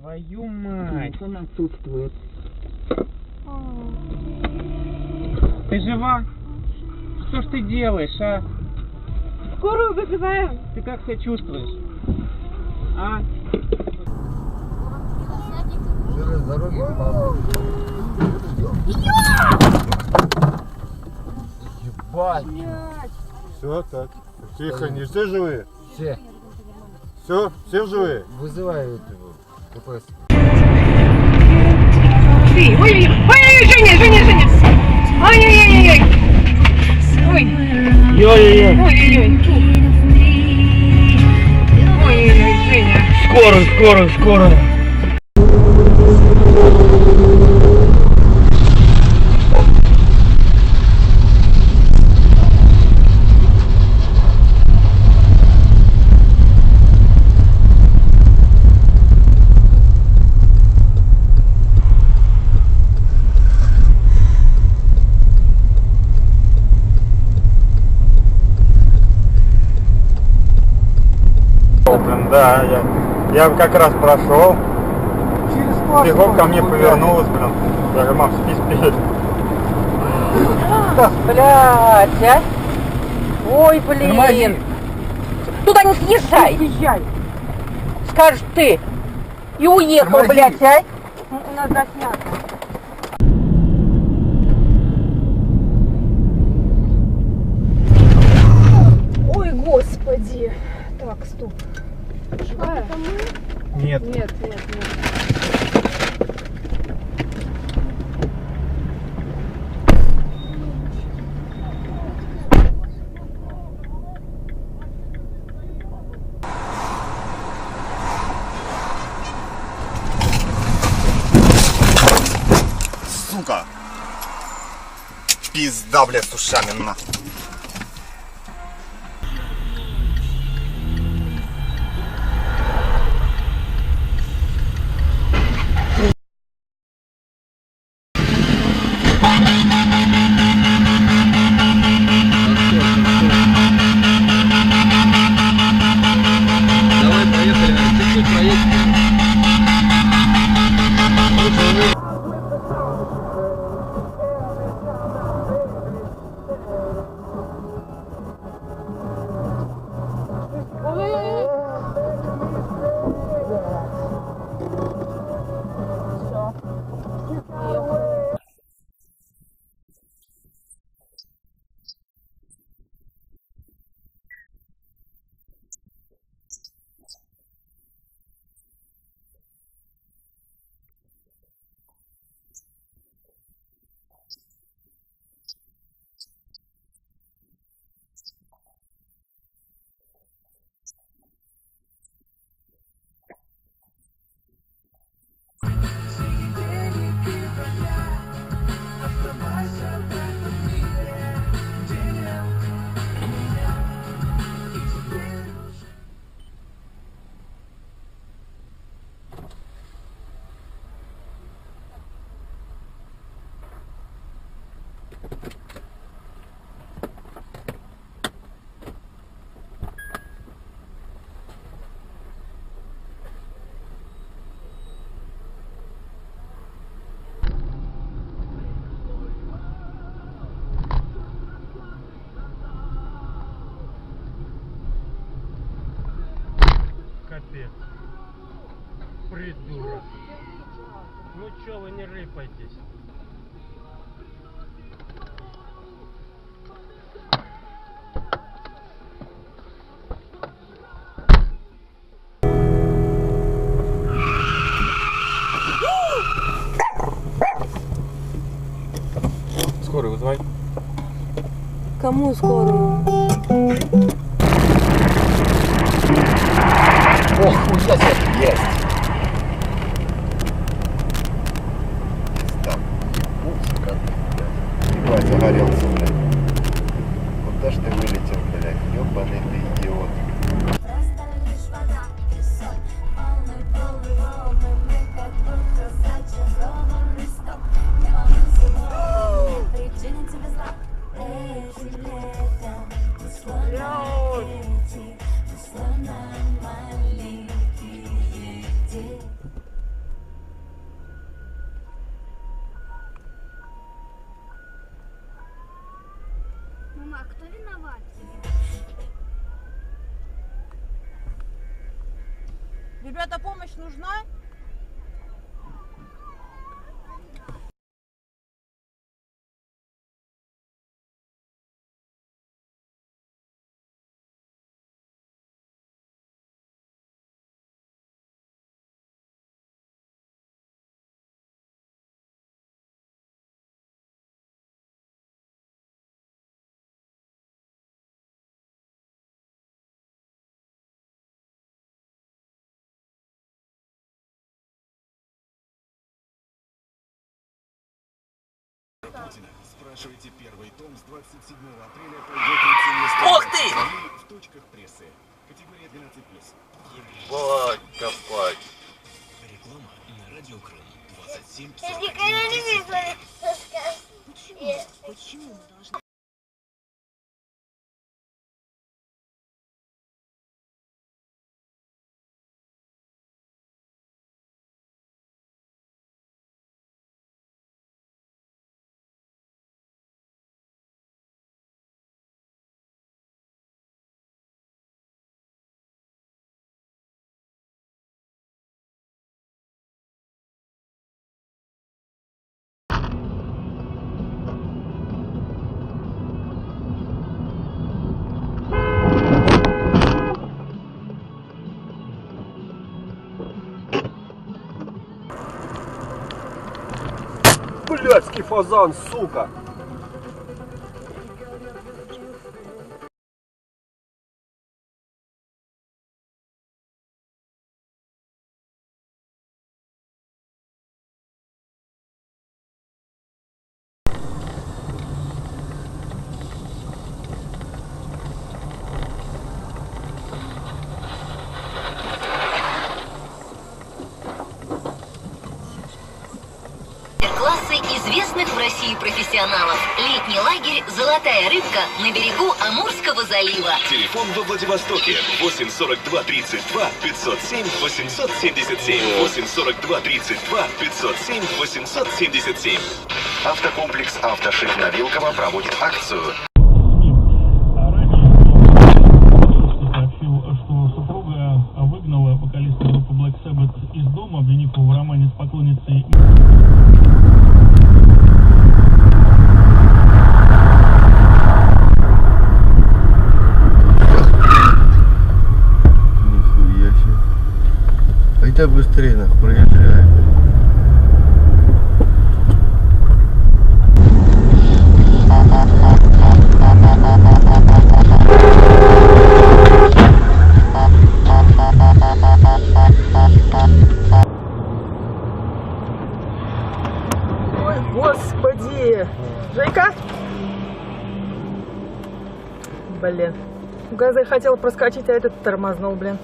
Твою мать. Он отсутствует. Ты жива? Что ж ты делаешь, а? Скорую вызываем. Ты как себя чувствуешь? А? Через дороги упал. Ебать! Все, так. Тихо, не все живые? Все. Все живые? Вызывают его. ДПС. Ой-ой-ой, Женя! Ой-ой-ой! Ой! Ой-ой-ой. Ой-ой-ой! Ой-ой-ой, Женя! Скоро. Блин, да, я как раз прошел. Бегом ко мне повернулась, блин. Я говорю, мам, спи. Блядь, а? Ой, блин. Тормози. Туда не съезжай. Скажешь ты. И уехал, Тормози. блядь, а? У нас заснято. Ой, господи. Так, стоп. Живая? Нет. Нет. Сука! Пизда, блядь, с ушами, на. Давай, поехали. Чуть-чуть проедем. Капец. Придурок. Ну чё вы не рыпайтесь? Скорый вызывай. Кому скорую? Ох, хуя себе. Есть. Пизда. Ух, как, блядь. Ебать, загорелся, блядь. Куда ж ты вылетел, блядь? Ёбаный ты идиот. Причина тебе зла, если лето Ребята, помощь нужна? Спрашивайте первый том с 27 апреля пойдет Ух ты! в точках прессы. Категория 12+. Ебать, копать. Реклама на Радио Крым. 27 Я никогда не видела рассказ. Почему мы должны? Блядский фазан, сука! Классы известных в России профессионалов. Летний лагерь «Золотая рыбка» на берегу Амурского залива. Телефон во Владивостоке 842 32 507 877 842 32 507 877. Автокомплекс «Автошик» на Вилково проводит акцию. Сообщил, что супруга выгнала вокалиста группы Black Sabbath из дома, обвинив его в романе с поклонницей. Нихуя себе. Пойди быстрее, нахуй, проезжай. Ой, господи! Жека? Блин. Газы хотел проскочить, а этот тормознул, блин.